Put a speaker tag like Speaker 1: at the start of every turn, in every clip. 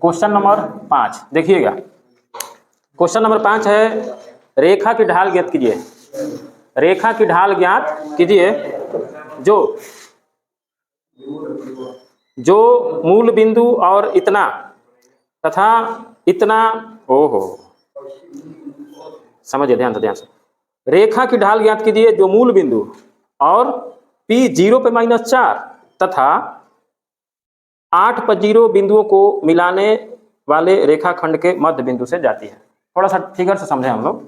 Speaker 1: Question number 5 देखिएगा। Question number 5 है, रेखा की ढाल ज्ञात कीजिए। रेखा की ढाल ज्ञात कीजिए जो मूल बिंदु और इतना तथा इतना, ओहो समझिए ध्यान से। रेखा की ढाल ज्ञात कीजिए जो मूल बिंदु और P 0 पे -4 तथा 8 पर 0 बिंदुओं को मिलाने वाले रेखाखंड के मध्य बिंदु से जाती है। थोड़ा सा फिगर से समझे हम लोग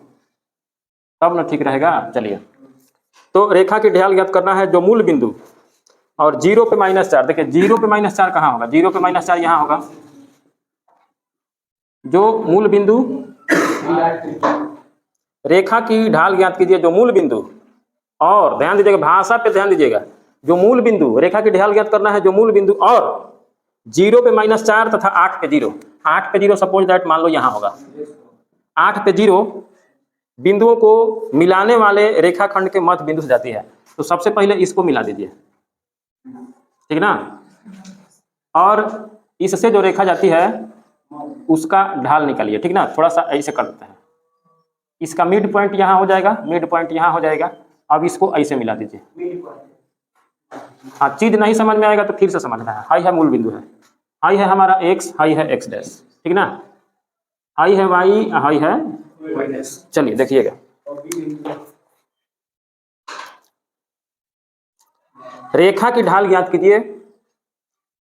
Speaker 1: तब ना ठीक रहेगा। चलिए, तो रेखा की ढाल ज्ञात करना है जो मूल बिंदु और 0 पे -4। देखिए 0 पे -4 कहाँ होगा? 0 पे -4 यहाँ होगा। जो मूल बिंदु, रेखा की ढाल ज्ञात कीजिए जो मूल बिंदु और, ध्यान दीजिएगा भाषा पे ध्यान दीजिएगा, जो मूल बिंदु, रेखा की ढाल ज्ञात करना है जो मूल बिंदु और 0 पे -4 तथा 8 पे 0। 8 पे 0 सपोज दैट मान लो यहाँ होगा। 8 पे 0 बिंदुओं को मिलाने वाले रेखाखंड के मध्य बिंदु से जाती है। तो सबसे पहले इसको मिला दीजिए, ठीक ना। और इससे जो रेखा जाती है उसका ढाल निकालिए, ठीक ना। थोड़ा सा ऐसे कर देते हैं, इसका मिड पॉइंट यहाँ हो जाएगा, मिड पॉइंट यहाँ हो जाएगा। अब इसको ऐसे मिला दीजिए। हाँ, चीज नहीं समझ में आएगा तो फिर से समझना है। हाई है मूल बिंदु है, हाई है हमारा x, हाई है x डैश, ठीक ना। हाई है y, हाई है y। चलिए देखिएगा, रेखा की ढाल ज्ञात कीजिए।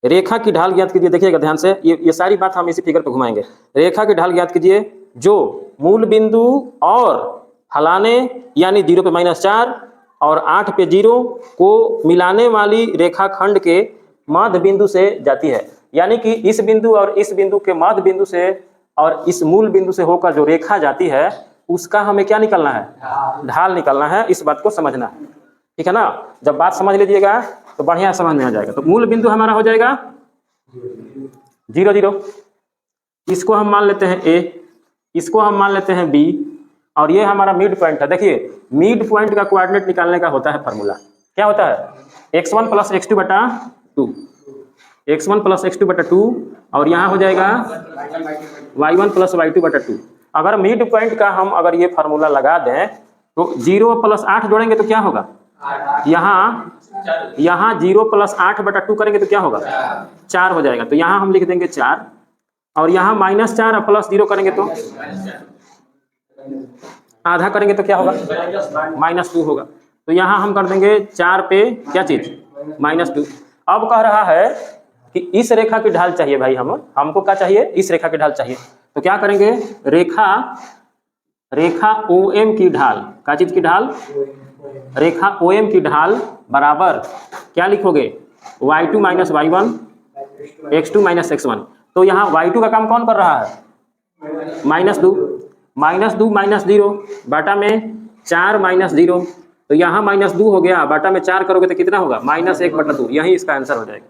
Speaker 1: रेखा की ढाल ज्ञात कीजिए, देखिएगा ध्यान से, ये सारी बात हम इसी फिगर पे घुमाएंगे। रेखा की ढाल ज्ञात कीजिए जो मूल बिंदु और फलाने यानी 0 पे -4 और 8 पे 0 को मिलाने वाली रेखाखंड के मध्य बिंदु से जाती है। यानी कि इस बिंदु और इस बिंदु के मध्य बिंदु से और इस मूल बिंदु से होकर जो रेखा जाती है उसका हमें क्या निकालना है? ढाल निकालना है। इस बात को समझना है, ठीक है ना। जब बात समझ लीजिएगा तो बढ़िया समझ में आ जाएगा। तो मूल बिंदु हमारा हो जाएगा 0 0, इसको हम मान लेते हैं A, इसको हम मान लेते हैं B, और ये हमारा मिड पॉइंट है। देखिए मिड पॉइंट का कोऑर्डिनेट निकालने का होता है फॉर्मूला, क्या होता है? x1 + x2/2, x1 + x2/2, और यहाँ हो जाएगा y1 + y2/2। अगर मिड पॉइंट का हम अगर ये फार्मूला लगा दें तो 0 + 8 जोड़ेंगे तो क्या होगा? यहाँ 0 + 8/2 करेंगे तो क्या होगा? 4 हो जाएगा। तो यहाँ हम लिख देंगे 4, और यहाँ -4 और +0 करेंगे तो आधा करेंगे तो क्या होगा? -2 होगा। तो यहाँ हम कर देंगे 4 पे क्या चीज? -2। अब कह रहा है कि इस रेखा की ढाल चाहिए भाई, हमको क्या चाहिए? इस रेखा की ढाल चाहिए। तो क्या करेंगे? रेखा OM की ढाल, क्या चीज की ढाल? रेखा OM की ढाल बराबर क्या लिखोगे? y2 - y1 x2 - x1। तो यहाँ y2 का काम कौन कर रहा है? -2 -0 बाटा में 4 -0। तो यहाँ -2 हो गया, बाटा में 4 करोगे तो कितना होगा? -1/2। यही इसका आंसर हो जाएगा,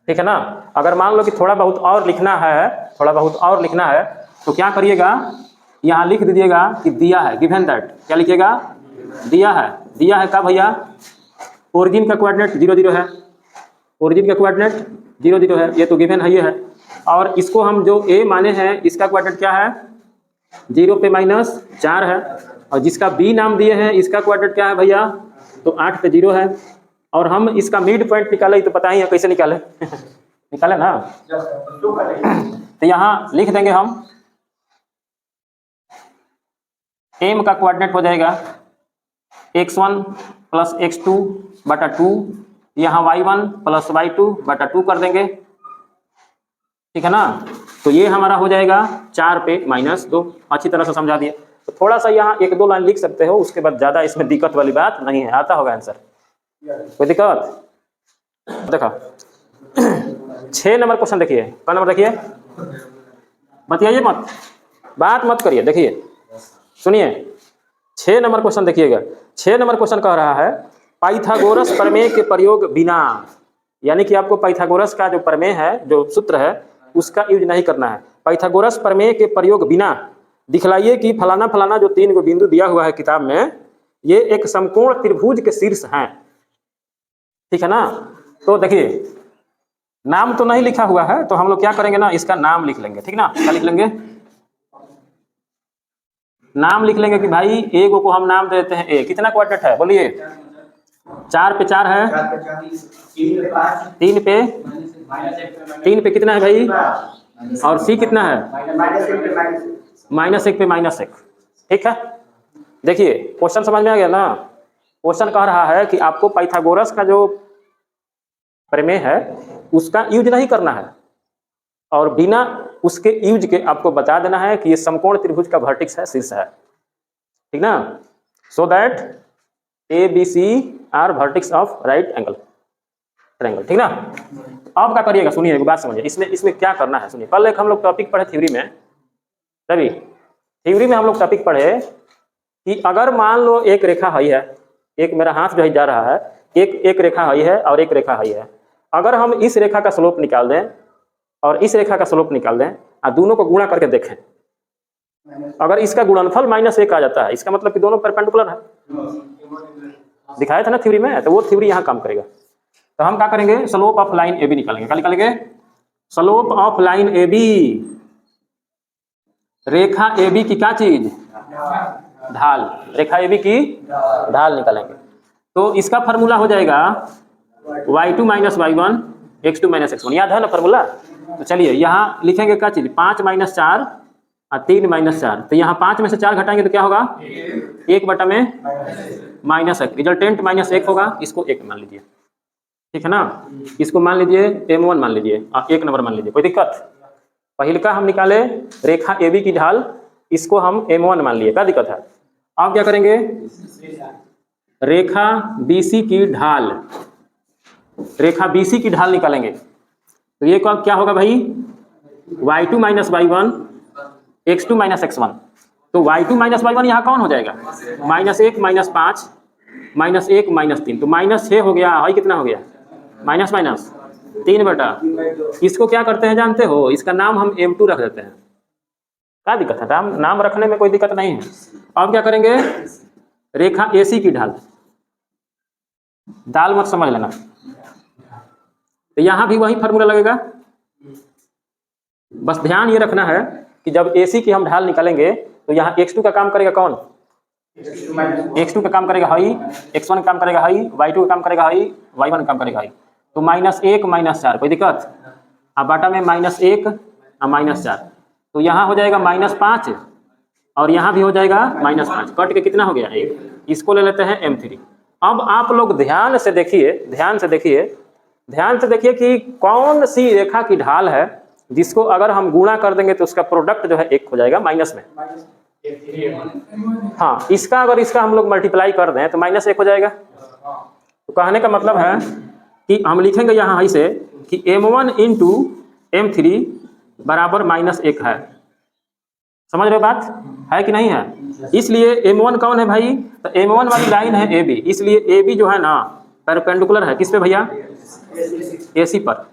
Speaker 1: ठीक है ना। अगर मान लो कि थोड़ा बहुत और लिखना है, तो क्या करिएगा? यहाँ लिख दीजिएगा कि दिया है, गिवन दैट। क्या लिखिएगा? दिया है क्या भैया? ओरिजिन का कोऑर्डिनेट 0 0 है, ओरिजिन का कोऑर्डिनेट 0 0 है, ये तो गिवन है, ये है। और इसको हम जो A माने हैं इसका कोऑर्डिनेट क्या है? 0 पे -4 है, और जिसका B नाम दिए हैं इसका कोऑर्डिनेट क्या है भैया? तो 8 पे 0 है। और हम इसका मिड पॉइंट निकाले तो पता ही है कैसे निकाले निकाले ना। तो यहाँ लिख देंगे हम M का कोऑर्डिनेट हो जाएगा x1 + x2/2, यहाँ y1 + y2/2 कर देंगे, ठीक है ना। तो ये हमारा हो जाएगा 4 पे -2। अच्छी तरह से समझा दिए। तो थोड़ा सा यहाँ 1-2 लाइन लिख सकते हो, उसके बाद ज़्यादा इसमें दिक्कत वाली बात नहीं है, आता होगा आंसर, कोई दिक्कत? देखा 6 नंबर क्वेश्चन देखिए, क्या नंबर देखिए? बतियाइए मत, बात मत करिए, देखिए सुनिए 6 नंबर क्वेश्चन देखिएगा। 6 नंबर क्वेश्चन कह रहा है पाइथागोरस प्रमेय के प्रयोग बिना, यानी कि आपको पाइथागोरस का जो प्रमेय है, जो सूत्र है, उसका यूज नहीं करना है। पाइथागोरस प्रमेय के प्रयोग बिना दिखलाइए कि फलाना फलाना जो 3 बिंदु दिया हुआ है किताब में, ये एक समकोण त्रिभुज के शीर्ष हैं, ठीक है ना। तो देखिए नाम तो नहीं लिखा हुआ है, तो हम लोग क्या करेंगे ना, इसका नाम लिख लेंगे, ठीक ना। क्या लिख लेंगे? नाम लिख लेंगे कि भाई ए को हम नाम दे देते हैं ए। कितना क्वाड्रेंट है बोलिए? 4 पे 4 है, 3 पे कितना है भाई? और सी कितना है? -1 पे -1। ठीक है, देखिए क्वेश्चन समझ में आ गया ना। क्वेश्चन कह रहा है कि आपको पाइथागोरस का जो प्रमेय है उसका यूज नहीं करना है, और बिना उसके यूज के आपको बता देना है कि ये समकोण त्रिभुज का वर्टेक्स है, शीर्ष है, ठीक ना। So that ABC are vertex of right angle triangle, ठीक ना। अब क्या करिएगा, सुनिए एक बात समझिए, इसमें क्या करना है सुनिए। कल एक हम लोग टॉपिक पढ़े थ्योरी में, रवि थ्योरी में हम लोग टॉपिक पढ़े कि अगर मान लो एक रेखा हई है, एक मेरा हाथ जो है जा रहा है, एक रेखा हई है और एक रेखा हई है। अगर हम इस रेखा का स्लोप निकाल दें और इस रेखा का स्लोप निकाल दें और दोनों को गुणा करके देखें, अगर इसका गुणनफल -1 आ जाता है, इसका मतलब कि दोनों परपेंडिकुलर है। दिखाया था ना थ्योरी में, तो वो थ्योरी यहाँ काम करेगा। तो हम क्या करेंगे, स्लोप ऑफ लाइन AB निकालेंगे। क्या निकालेंगे? Slope of line AB, Rekha AB की क्या चीज? ढाल। रेखा AB की ढाल निकालेंगे। तो इसका फार्मूला हो जाएगा y2 - y1 x2 - x1। याद है ना फार्मूला? तो चलिए यहाँ लिखेंगे क्या चीज, 5 - 4 और 3 - 4। तो यहाँ 5 में से 4 घटाएंगे तो क्या होगा? 1 बटा में -1, रिजल्टेंट -1 होगा। इसको 1 मान लीजिए, ठीक है ना। इसको मान लीजिए M1 मान लीजिए, 1 नंबर मान लीजिए, कोई दिक्कत? पहले का हम निकाले रेखा AB की ढाल, इसको हम M1 मान लिए, क्या दिक्कत है? अब क्या करेंगे, रेखा BC की ढाल, रेखा BC की ढाल निकालेंगे। तो ये क्या होगा भाई? y2 - y1 x2 - x1। तो y2 - y1 यहाँ कौन हो जाएगा? -1 - 5 -1 -3, तो -6 हो गया। हाई कितना हो गया? माइनस 3 बटा। इसको क्या करते हैं जानते हो? इसका नाम हम M2 रख देते हैं। क्या दिक्कत है? नाम रखने में कोई दिक्कत नहीं है। अब क्या करेंगे, रेखा AC की ढाल, दाल मत समझ लेना, तो यहाँ भी वही फार्मूला लगेगा। बस ध्यान ये रखना है कि जब AC की हम ढाल निकालेंगे तो यहाँ x2 का काम करेगा कौन? x2 का काम करेगा हाई, x1 का काम करेगा हाई, y2 का काम करेगा हाई, y1 का काम करेगा हाई। तो -1 - 4, कोई दिक्कत? अब बाटा में -1 और -4, तो यहाँ हो जाएगा -5 और यहाँ भी हो जाएगा -5। कट के कितना हो गया? 1। इसको ले लेते हैं M3। अब आप लोग ध्यान से देखिए कि कौन सी रेखा की ढाल है जिसको अगर हम गुणा कर देंगे तो उसका प्रोडक्ट जो है 1 हो जाएगा माइनस में। हाँ, इसका अगर इसका हम लोग मल्टीप्लाई कर दें तो -1 हो जाएगा। तो कहने का मतलब है कि हम लिखेंगे यहाँ ऐसे कि M1 × M3 बराबर -1 है। समझ रहे हो बात है कि नहीं है? इसलिए M1 कौन है भाई? तो M1 वाली लाइन है AB, इसलिए AB जो है ना परपेंडिकुलर है किस पे भैया? AC पर।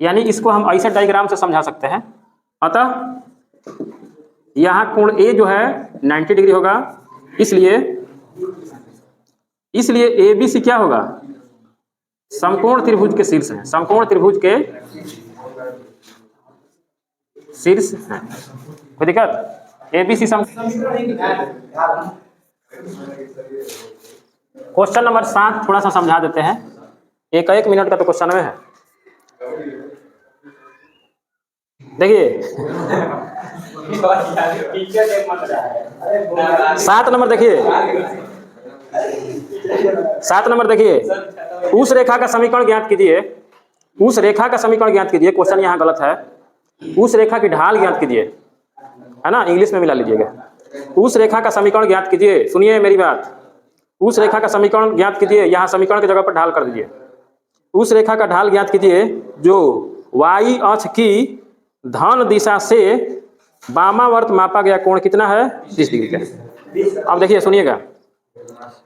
Speaker 1: यानी इसको हम ऐसे डायग्राम से समझा सकते हैं। अतः यहाँ कोण A जो है 90 डिग्री होगा, इसलिए ABC क्या होगा? समकोण त्रिभुज के शीर्ष है, समकोण त्रिभुज के शीर्ष है। कोई दिक्कत? ABC क्वेश्चन नंबर 7 थोड़ा सा समझा देते हैं, 1 मिनट का तो क्वेश्चन में है। देखिए 7 नंबर देखिए, 7 नंबर देखिए, उस रेखा का समीकरण ज्ञात कीजिए, उस रेखा का समीकरण ज्ञात कीजिए। क्वेश्चन यहाँ गलत है, उस रेखा की ढाल ज्ञात कीजिए, है ना, इंग्लिश में मिला लीजिएगा। उस रेखा का समीकरण ज्ञात कीजिए, सुनिए मेरी बात, उस रेखा का समीकरण ज्ञात कीजिए, यहाँ समीकरण की जगह पर ढाल कर दीजिए। उस रेखा का ढाल ज्ञात कीजिए जो y अक्ष की धन दिशा से वामावर्त मापा गया कोण कितना है? 30 डिग्री का। अब देखिए सुनिएगा,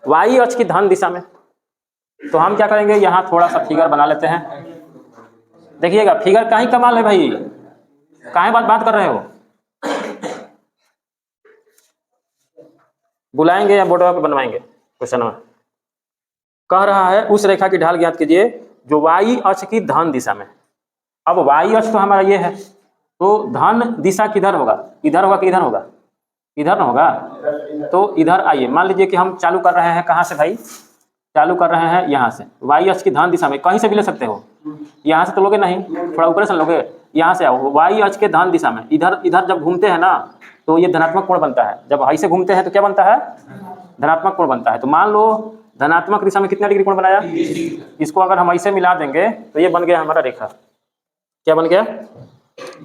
Speaker 1: y अक्ष की धन दिशा में, तो हम क्या करेंगे, यहाँ थोड़ा सा फिगर बना लेते हैं। देखिएगा फिगर का ही कमाल है भाई, काहे बात कर रहे हो? बुलाएंगे या बोर्ड पे बनवाएंगे? क्वेश्चन में कह रहा है उस रेखा की ढाल ज्ञात कीजिए जो y अक्ष की धन दिशा में, अब वाई अक्ष तो हमारा ये है, तो धन दिशा किधर होगा? इधर होगा कि इधर होगा? इधर ना होगा। तो इधर आइए, मान लीजिए कि हम चालू कर रहे हैं कहाँ से भाई? चालू कर रहे हैं यहाँ से, वाई अक्ष की धन दिशा में, कहीं से भी ले सकते हो, यहाँ से तो लोगे नहीं, थोड़ा ऊपर से लोगे, यहाँ से आओ, वाई अक्ष के धन दिशा में, इधर इधर जब घूमते हैं ना तो ये धनात्मक कोण बनता है। जब ऐसे घूमते हैं तो क्या बनता है? धनात्मक कोण बनता है। तो मान लो धनात्मक दिशा में कितना डिग्री कोण बनाया? इसको अगर हम ऐसे मिला देंगे तो ये बन गया हमारा रेखा। क्या बन गया?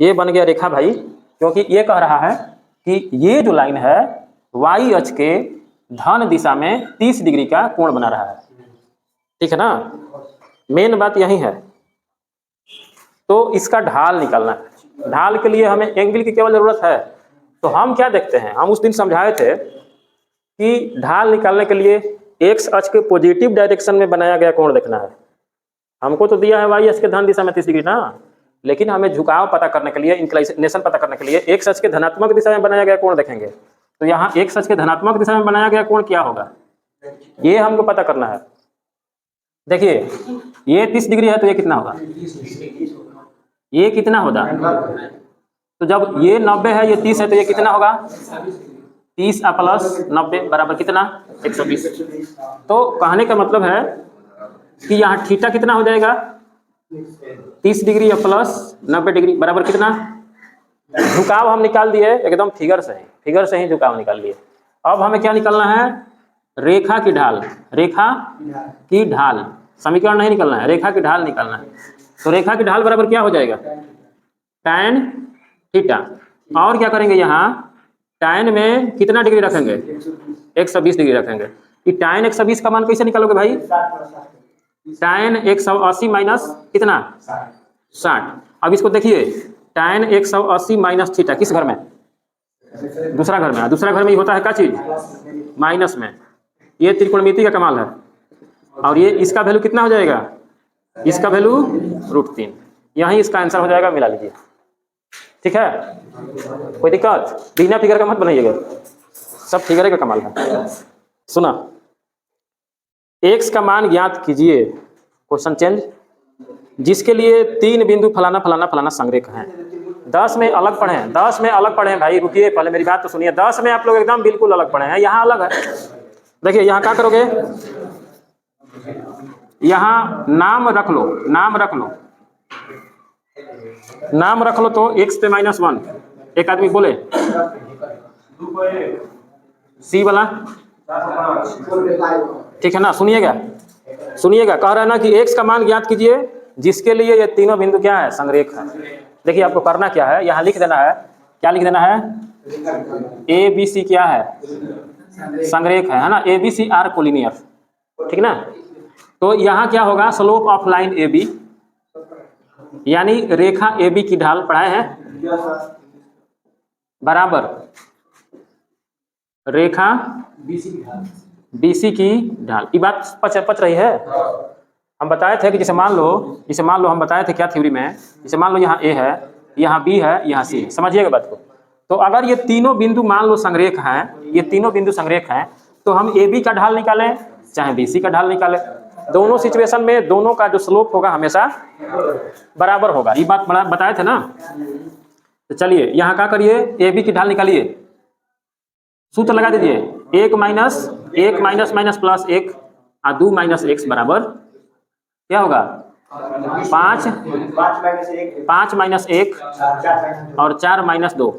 Speaker 1: ये बन गया रेखा भाई, क्योंकि ये कह रहा है कि ये जो लाइन है वाई अक्ष के धन दिशा में 30 डिग्री का कोण बना रहा है। ठीक है ना, मेन बात यही है। तो इसका ढाल निकालना है। ढाल के लिए हमें एंगल की केवल जरूरत है। तो हम क्या देखते हैं, हम उस दिन समझाए थे कि ढाल निकालने के लिए एक्स अक्ष के पॉजिटिव डायरेक्शन में बनाया गया कोण देखना है। हमको तो दिया है वाई अक्ष के धन दिशा में 30 डिग्री ना, लेकिन हमें झुकाव पता करने के लिए, इंक्लिनेशन पता करने के लिए एक्स अक्ष के धनात्मक दिशा में बनाया गया कोण देखेंगे। तो यहाँ एक्स अक्ष के धनात्मक दिशा में बनाया गया कोण क्या होगा, ये हमको पता करना है। देखिए ये 30 डिग्री है तो ये कितना होगा? ये कितना होगा? तो जब ये 90 है, ये 30 है, तो ये कितना होगा? 30 प्लस 90 बराबर कितना? 120। तो कहने का मतलब है कि यहाँ थीटा कितना हो जाएगा? 30 डिग्री प्लस 90 डिग्री बराबर कितना? झुकाव हम निकाल दिए एकदम फिगर से ही झुकाव निकाल लिए। अब हमें क्या निकालना है? रेखा की ढाल। रेखा की ढाल, समीकरण नहीं निकालना है, रेखा की ढाल निकालना है। तो रेखा की ढाल बराबर क्या हो जाएगा? tan theta. और क्या करेंगे, यहाँ tan में कितना डिग्री रखेंगे? 120 डिग्री रखेंगे। कि tan 120 का मान कैसे निकालोगे भाई? tan 180 माइनस कितना? 60। अब इसको देखिए, tan 180 माइनस थीटा किस घर में? दूसरा घर में। दूसरा घर में ही होता है क्या चीज? माइनस में। ये त्रिकोणमिति का कमाल है। और ये इसका वैल्यू कितना हो जाएगा? इसका वैल्यू √3। यही इसका आंसर हो जाएगा, मिला लीजिए। ठीक है, कोई दिक्कत? बिना फिगर का मत बनाइएगा, सब फिगर का कमाल है। सुना, x का मान ज्ञात कीजिए, क्वेश्चन चेंज, जिसके लिए 3 बिंदु फलाना फलाना फलाना संरेख हैं। 10 में अलग पढ़े हैं, 10 में अलग पढ़े हैं भाई। रुकिए पहले मेरी बात तो सुनिए। 10 में आप लोग एकदम बिल्कुल अलग पढ़े हैं, यहाँ अलग है। देखिए यहाँ क्या करोगे, यहाँ नाम रख लो, नाम रख लो, नाम रख लो। तो x पे -1, एक आदमी बोले सी वाला, ठीक है ना? सुनिएगा, सुनिएगा, कह रहा है ना कि x का मान ज्ञात कीजिए जिसके लिए ये तीनों बिंदु क्या है? संरेख है। देखिए आपको करना क्या है, यहाँ लिख देना है। क्या लिख देना है? ABC क्या है? संरेख है ना? ABC आर कोलिनियर, ठीक ना? तो यहाँ क्या होगा? स्लोप ऑफ लाइन AB, यानी रेखा AB की ढाल पढ़ाए हैं, बराबर रेखा BC की ढाल। ये बात पच रही है? हम बताए थे कि जैसे मान लो हम बताए थे क्या थ्योरी में, जैसे मान लो यहाँ A है, यहाँ B है, यहाँ C है। समझिएगा बात को। तो अगर ये तीनों बिंदु मान लो संरेख हैं, ये तीनों बिंदु संरेख हैं, तो हम AB का ढाल निकालें चाहे BC का ढाल निकालें, दोनों सिचुएशन में दोनों का जो स्लोप होगा हमेशा बराबर होगा। ये बात बताए थे ना? तो चलिए यहाँ क्या करिए, AB की ढाल निकालिए, सूत्र लगा दीजिए। 1 माइनस माइनस प्लस 1 और 2 माइनस x बराबर क्या होगा? 5 माइनस 1 और 4 माइनस 2,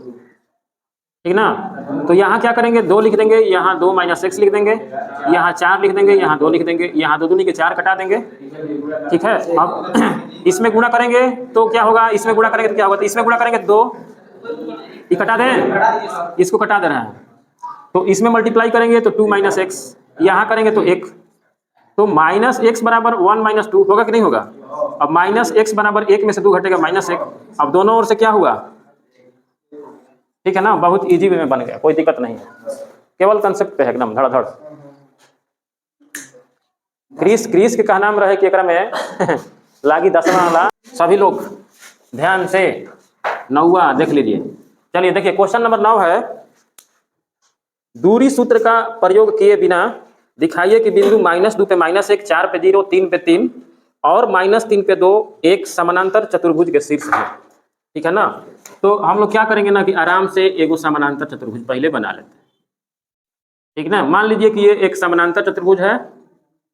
Speaker 1: ठीक ना? तो यहाँ क्या करेंगे? 2 लिख देंगे, यहाँ 2 माइनस x लिख देंगे, यहाँ 4 लिख देंगे, यहाँ 2 लिख देंगे, यहाँ 2 दूनी के 4 कटा देंगे, ठीक है? अब इसमें गुणा करेंगे तो क्या होगा? इसमें गुणा करेंगे तो क्या होगा? तो इसमें गुणा करेंगे 2, ये कटा दें, इसको कटा दे रहे हैं। तो इसमें मल्टीप्लाई करेंगे तो 2 माइनस x, यहाँ करेंगे तो 1, तो माइनस x बराबर 1 माइनस 2 होगा कि नहीं होगा? अब माइनस x बराबर 1 में से 2 घटेगा -1। अब दोनों ओर से क्या हुआ? ठीक है ना? बहुत इजी वे में बन गया, कोई दिक्कत नहीं है, केवल कंसेप्ट पे है एकदम धड़ाधड़। क्रिस के कहना में रहे कि एकरा में लागी 10वां वाला। सभी लोग ध्यान से 9वां देख लीजिए। चलिए देखिए, क्वेश्चन नंबर 9 है, दूरी सूत्र का प्रयोग किए बिना दिखाइए कि बिंदु -2 पे -1, 4 पे 0, 3 पे 3 और -3 पे 2 एक समानांतर चतुर्भुज के शीर्ष है, ठीक है ना। तो हम लोग क्या करेंगे ना कि आराम से एगो समानांतर चतुर्भुज पहले बना लेते हैं, ठीक ना। मान लीजिए कि ये एक समानांतर चतुर्भुज है,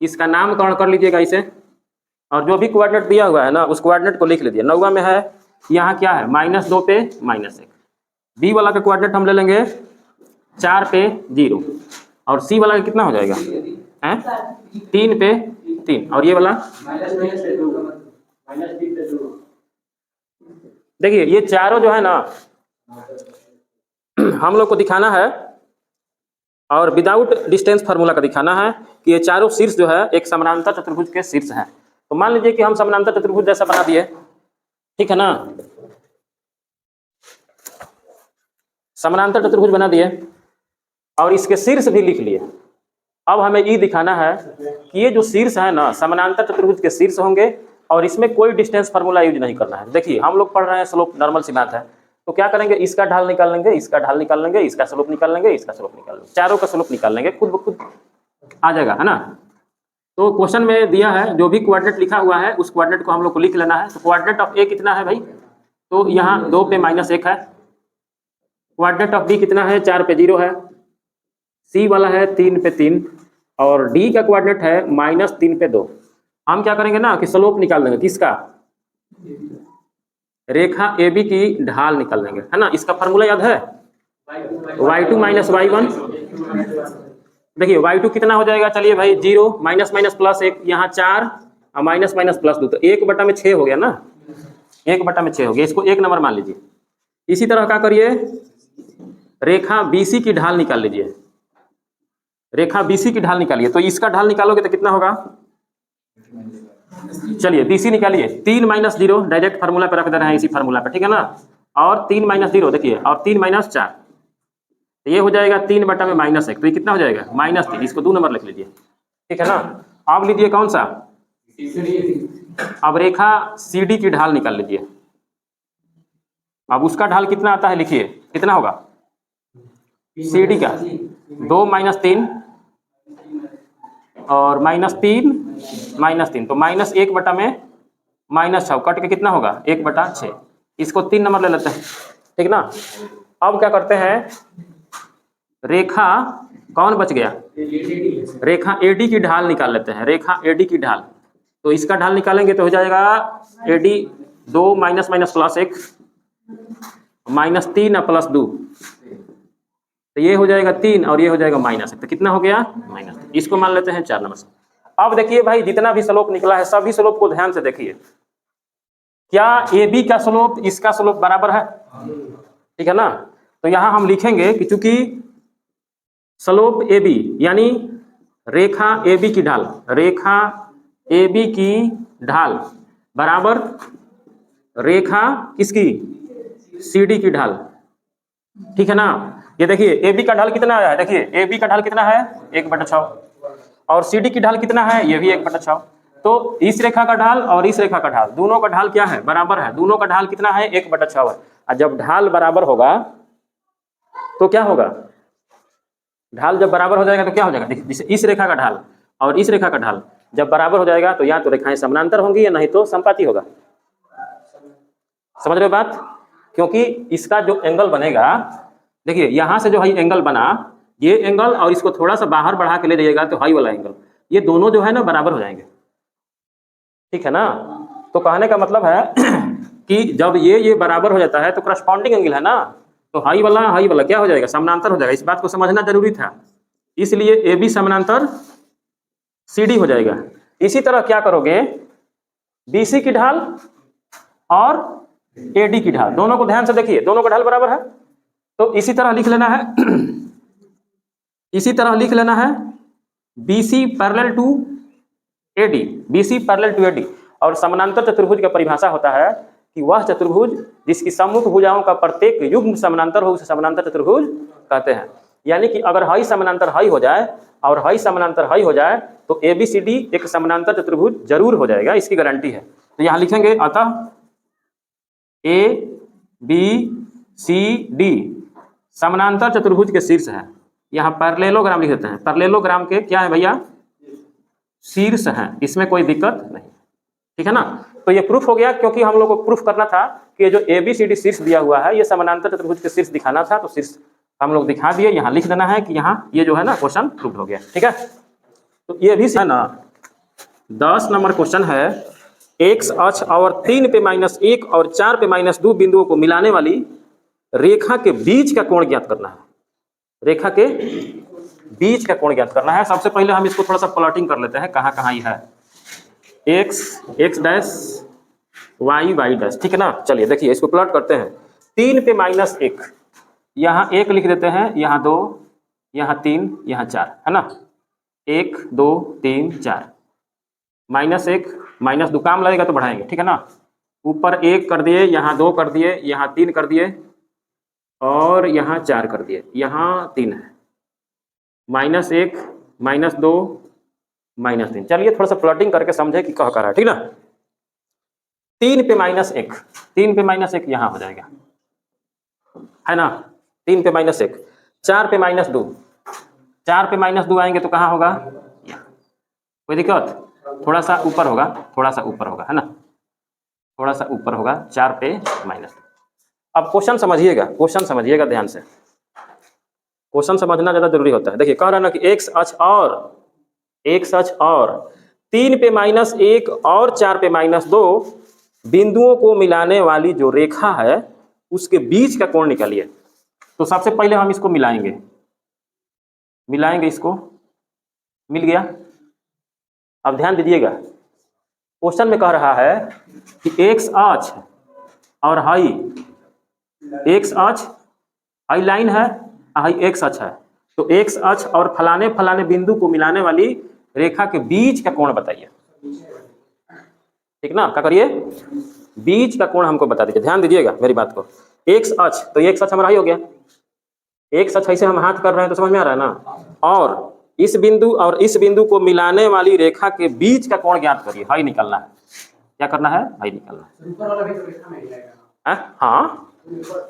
Speaker 1: इसका नामकरण कर लीजिएगा इसे, और जो भी कोऑर्डिनेट दिया हुआ है ना उस कोऑर्डिनेट को लिख लीजिए। 9वां में है, यहाँ क्या है -2 पे -1, बी वाला का कोऑर्डिनेट हम ले लेंगे 4 पे 0, और सी वाला का कितना हो जाएगा है 3 पे 3, और ये वाला देखिए ये चारों जो है ना हम लोग को दिखाना है, और विदाउट डिस्टेंस फार्मूला का दिखाना है कि ये चारों शीर्ष जो है एक समानांतर चतुर्भुज के शीर्ष है। तो मान लीजिए कि हम समानांतर चतुर्भुज जैसा बना दिए, ठीक है ना, समानांतर चतुर्भुज बना दिए और इसके शीर्ष भी लिख लिए। अब हमें ये दिखाना है कि ये जो शीर्ष है ना समानांतर चतुर्भुज के शीर्ष होंगे, और इसमें कोई डिस्टेंस फार्मूला यूज नहीं करना है। देखिए हम लोग पढ़ रहे हैं स्लोप, नॉर्मल सी बात है, तो क्या करेंगे, इसका ढाल निकाल लेंगे, इसका ढाल निकाल लेंगे, इसका स्लोप निकाल लेंगे, इसका स्लोप निकाल लेंगे, चारों का स्लोप निकाल लेंगे, खुद ब खुद आ जाएगा, है ना। तो क्वेश्चन में दिया है जो भी कोऑर्डिनेट लिखा हुआ है उस कोऑर्डिनेट को हम लोग को लिख लेना है। तो कोऑर्डिनेट ऑफ ए कितना है भाई, तो यहाँ 2 पे -1 है। कोऑर्डिनेट ऑफ बी कितना है, 4 पे 0 है। सी वाला है 3 पे 3, और डी का कोऑर्डिनेट है -3 पे 2। हम क्या करेंगे ना कि स्लोप निकाल देंगे, किसका, रेखा AB की ढाल निकाल देंगे, है ना। इसका फार्मूला याद है, y2 - y1। देखिए y2 कितना हो जाएगा, चलिए भाई 0 -+1, यहाँ 4 और -+2, तो 1/6 हो गया ना, 1/6 हो गया, इसको 1 नंबर मान लीजिए। इसी तरह क्या करिए, रेखा BC की ढाल निकाल लीजिए, रेखा BC की ढाल निकालिए। तो इसका ढाल निकालोगे तो कितना होगा, चलिए BC निकालिए, 3 - 0 डायरेक्ट फार्मूला पे रख दे रहे हैं, इसी फार्मूला पे, ठीक है ना। और 3 - 0 देखिए, और 3 - 4, तो ये हो जाएगा 3/-1, तो ये कितना हो जाएगा -3, इसको 2 नंबर लिख लीजिए, ठीक है ना। अब लीजिए कौन सा, अब रेखा CD की ढाल निकाल लीजिए। अब उसका ढाल कितना आता है, लिखिए कितना होगा, CD का 2 - 3 और -3 -3, तो -1 में -6 कट के कितना होगा 1/6, इसको 3 नंबर ले लेते हैं, ठीक ना। अब क्या करते हैं, रेखा कौन बच गया, रेखा AD की ढाल निकाल लेते हैं, रेखा AD की ढाल। तो इसका ढाल निकालेंगे तो हो जाएगा AD 2 - -+1 -3 और +2, तो ये हो जाएगा 3 और ये हो जाएगा -1, तो कितना हो गया -3, इसको मान लेते हैं 4 नंबर से। अब देखिए भाई जितना भी स्लोप निकला है सभी स्लोप को ध्यान से देखिए, क्या AB का स्लोप इसका स्लोप बराबर है, ठीक है ना। तो यहाँ हम लिखेंगे कि चूंकि स्लोप AB यानी रेखा AB की ढाल, रेखा AB की ढाल बराबर रेखा किसकी, CD की ढाल, ठीक है ना। ये देखिए AB का ढाल कितना आया है, देखिए AB का ढाल कितना है 1/6, और CD की ढाल कितना है, ये भी 1/6। तो इस रेखा का ढाल और इस रेखा का ढाल, दोनों का ढाल क्या है, बराबर है, दोनों का ढाल कितना है 1/6 है। और जब ढाल बराबर होगा तो क्या होगा, ढाल जब बराबर हो जाएगा तो क्या हो जाएगा, जैसे इस रेखा का ढाल और इस रेखा का ढाल जब बराबर हो जाएगा तो या तो रेखाएं समानांतर होंगी या नहीं तो समपाती होगा। समझ रहे हो बात, क्योंकि इसका जो एंगल बनेगा, देखिए यहां से जो हाई एंगल बना, ये एंगल और इसको थोड़ा सा बाहर बढ़ा के ले जाइएगा तो हाई वाला एंगल, ये दोनों जो है ना बराबर हो जाएंगे, ठीक है ना। तो कहने का मतलब है कि जब ये बराबर हो जाता है तो करस्पॉन्डिंग एंगल है ना, तो हाई वाला क्या हो जाएगा, समानांतर हो जाएगा। इस बात को समझना जरूरी था, इसलिए AB समानांतर CD हो जाएगा। इसी तरह क्या करोगे, BC की ढाल और AD की ढाल, दोनों को ध्यान से देखिए, दोनों का ढाल बराबर है, तो इसी तरह लिख लेना है इसी तरह लिख लेना है BC parallel to AD, BC parallel to AD। और समानांतर चतुर्भुज का परिभाषा होता है कि वह चतुर्भुज जिसकी सम्मुख भुजाओं का प्रत्येक युग्म समानांतर हो उसे समानांतर चतुर्भुज कहते हैं। यानी कि अगर हाई समानांतर हाई हो जाए और हाई समानांतर हाई हो जाए तो ABCD एक समानांतर चतुर्भुज जरूर हो जाएगा, इसकी गारंटी है। तो यहाँ लिखेंगे अतः ABCD समानांतर चतुर्भुज के शीर्ष है। यहाँ पैरेललोग्राम लिख देते हैं, पैरेललोग्राम के क्या है भैया, शीर्ष हैं, इसमें कोई दिक्कत नहीं। ठीक है ना। तो ये प्रूफ हो गया, क्योंकि हम लोग को प्रूफ करना था कि जो ABCD शीर्ष दिया हुआ है ये समानांतर चतुर्भुज के शीर्ष दिखाना था, तो शीर्ष हम लोग दिखा दिए। यहाँ लिख देना है कि यहाँ ये जो है ना क्वेश्चन प्रूफ हो गया। ठीक है, तो ये भी है ना 10 नंबर क्वेश्चन है। x अक्ष और 3 पे -1 और 4 पे -2 बिंदुओं को मिलाने वाली रेखा के बीच का कोण ज्ञात करना है। रेखा के बीच का कोण ज्ञात करना है। सबसे पहले हम इसको थोड़ा सा प्लॉटिंग कर लेते हैं, कहाँ कहाँ ये है। x डैश y डैश, ठीक है ना। चलिए देखिए इसको प्लॉट करते हैं। 3 पे -1, यहाँ 1 लिख देते हैं, यहाँ 2, यहाँ 3, यहाँ 4, है ना। 1 2 3 4, -1 -2 काम लगेगा तो बढ़ाएंगे, ठीक है ना। ऊपर 1 कर दिए, यहाँ 2 कर दिए, यहाँ 3 कर दिए और यहाँ 4 कर दिए, यहाँ 3 है। -1 -2 -3। चलिए थोड़ा सा प्लॉटिंग करके समझे कि कह कर रहा है, ठीक ना। 3 पे -1, 3 पे -1 यहाँ हो जाएगा, है ना। 3 पे -1, 4 पे -2, 4 पे -2 आएंगे तो कहाँ होगा, कोई दिक्कत। थोड़ा सा ऊपर होगा, थोड़ा सा ऊपर होगा, है ना, थोड़ा सा ऊपर होगा 4 पे -2। अब क्वेश्चन समझिएगा, क्वेश्चन समझिएगा ध्यान से, क्वेश्चन समझना ज़्यादा जरूरी होता है। देखिए कह रहा है ना कि x अक्ष और 3 पे -1 और 4 पे -2 बिंदुओं को मिलाने वाली जो रेखा है उसके बीच का कोण निकालिए। तो सबसे पहले हम इसको मिलाएंगे, इसको, मिल गया। अब ध्यान दीजिएगा, क्वेश्चन में कह रहा है कि x अक्ष और हाई, x अक्ष हाई लाइन है, हाई x अक्ष है, तो x अक्ष और फलाने फलाने बिंदु को मिलाने वाली रेखा के बीच का कोण बताइए। ठीक ना, क्या करिए, बीच का कोण हमको बता दीजिए। ध्यान दीजिएगा मेरी बात को। x अक्ष, तो x अक्ष हमारा हाई हो गया, x अक्ष ऐसे हम हाथ कर रहे हैं तो समझ में आ रहा है ना। और इस बिंदु को मिलाने वाली रेखा के बीच का कोण ज्ञात करिए, हाई निकालना है। क्या करना है, हाई निकालना है। ऊपर वाला भी रेखा में आएगा, हाँ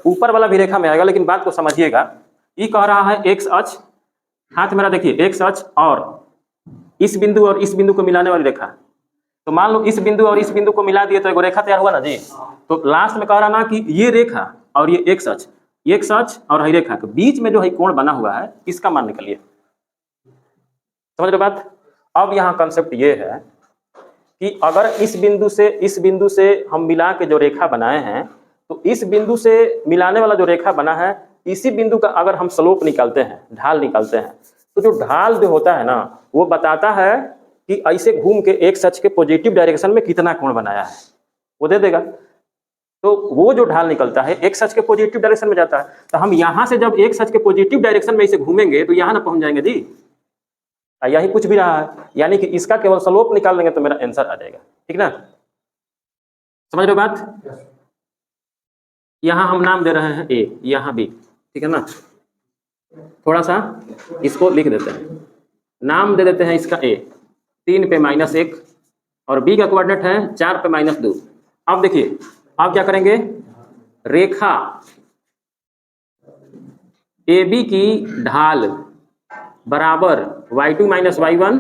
Speaker 1: ऊपर वाला भी रेखा में आएगा, लेकिन बात को समझिएगा। ये कह रहा है x अक्ष, हाथ मेरा देखिए, x अक्ष और इस बिंदु को मिलाने वाली रेखा। तो मान लो इस बिंदु और इस बिंदु को मिला दिए तो एक रेखा तैयार हुआ ना जी। तो लास्ट में कह रहा ना कि ये रेखा और ये x अक्ष और हाई रेखा के बीच में जो है कोण बना हुआ है, इसका मान निकालिए। समझ रहे बात। अब यहाँ कंसेप्ट ये है कि अगर इस बिंदु से हम मिला के जो रेखा बनाए हैं, तो इस बिंदु से मिलाने वाला जो रेखा बना है, इसी बिंदु का अगर हम स्लोप निकालते हैं, ढाल निकालते हैं, तो जो ढाल जो होता है ना, वो बताता है कि ऐसे घूम के x अक्ष के पॉजिटिव डायरेक्शन में कितना कोण बनाया है, वो दे देगा। तो वो जो ढाल निकलता है x अक्ष के पॉजिटिव डायरेक्शन में जाता है। तो हम यहाँ से जब x अक्ष के पॉजिटिव डायरेक्शन में इसे घूमेंगे तो यहाँ ना पहुंच जाएंगे जी, यही कुछ भी रहा है, यानी कि इसका केवल स्लोप निकाल देंगे तो मेरा आंसर आ जाएगा। ठीक ना, समझ रहे हो बात। यहाँ हम नाम दे रहे हैं a, यहाँ b, ठीक है ना। थोड़ा सा इसको लिख देते हैं, नाम दे देते हैं इसका a, 3 पे -1 और b का कोऑर्डिनेट है 4 पे -2। अब देखिए, अब क्या करेंगे, रेखा AB की ढाल बराबर y2 - y1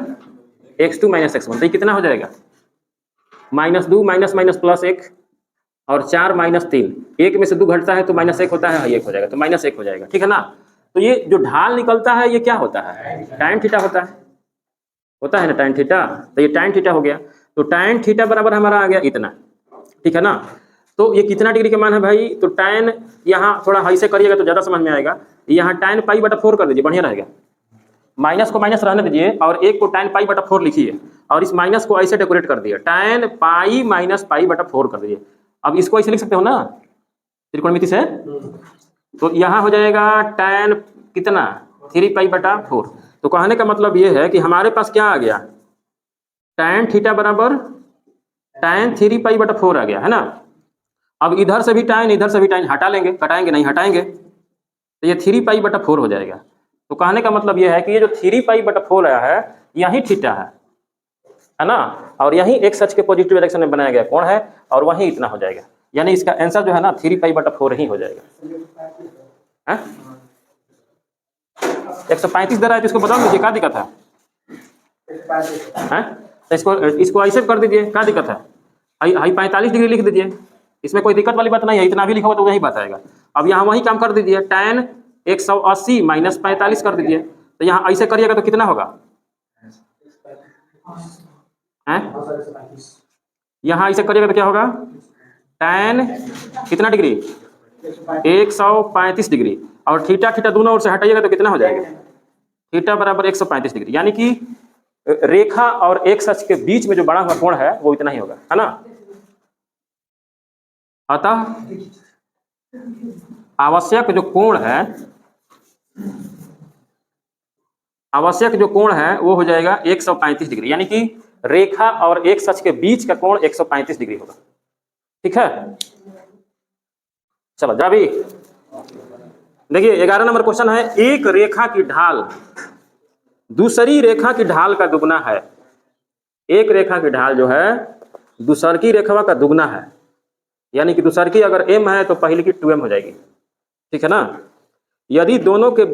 Speaker 1: x2 - x1। तो ये कितना हो जाएगा, -2 माइनस प्लस 1 और 4 -3, 1 में से 2 घटता है तो -1 होता है, 1 हो जाएगा, तो -1 हो जाएगा। ठीक है ना। तो ये जो ढाल निकलता है ये क्या होता है, tan थीटा होता है ना, tan थीटा। तो ये tan थीटा हो गया, तो tan थीटा बराबर हमारा आ गया इतना। ठीक है ना। तो ये कितना डिग्री का मान है भाई, तो tan यहाँ थोड़ा हाई से करिएगा तो ज़्यादा समझ में आएगा। यहाँ tan π/4 कर दीजिए, बढ़िया रहेगा। माइनस को माइनस रहने दीजिए और 1 को tan π/4 लिखिए, और इस माइनस को ऐसे डेकोरेट कर दिए, tan π - π/4 कर दीजिए। अब इसको ऐसे लिख सकते हो ना त्रिकोणमिति से, तो यहाँ हो जाएगा tan कितना, 3π/4। तो कहने का मतलब ये है कि हमारे पास क्या आ गया, tan थीटा बराबर tan 3π/4 आ गया, है ना। अब इधर से भी tan हटा लेंगे, कटाएंगे नहीं, हटाएंगे, तो ये 3π/4 हो जाएगा। तो कहने का मतलब ये है कि ये जो 3π/4 आया है, यही थीटा है ना, और यही x अक्ष के पॉजिटिव डायरेक्शन में बनाया गया कोण है, और वही इतना हो जाएगा। यानी इसका आंसर जो है ना 3π/4 ही हो जाएगा। 135 दे रहा है, तो इसको बदल दीजिए, क्या दिक्कत है। तो इसको ऐसे कर दीजिए, क्या दिक्कत है। हाई 45 डिग्री लिख दीजिए, इसमें कोई दिक्कत वाली बात नहीं है, इतना भी लिखा हुआ तो वही बात आएगा। अब यहाँ वही काम कर दीजिए, tan 180 माइनस 45 कर दीजिए, तो यहाँ ऐसे करिएगा तो कितना होगा, यहाँ ऐसे करिएगा तो क्या होगा, tan कितना डिग्री, 135 डिग्री, और थीटा थीटा दोनों ओर से हटाइएगा तो कितना हो जाएगा, थीटा बराबर 135 डिग्री, यानी कि रेखा और एक अक्ष के बीच में जो बड़ा हुआ कोण है वो इतना ही होगा, है ना। अतः आवश्यक जो कोण है, आवश्यक जो कोण है वो हो जाएगा 135 डिग्री, यानी कि रेखा और एक अक्ष के बीच का कोण 135 डिग्री होगा। ठीक है, चलो जा भी देखिए 11 नंबर क्वेश्चन है, एक रेखा की ढाल दूसरी रेखा की ढाल का दुगना है। एक रेखा की ढाल जो है दूसरी रेखा का दुगना है, यानी कि दूसरी अगर m है तो पहली की 2m हो जाएगी, ठीक है ना। यदि दोनों के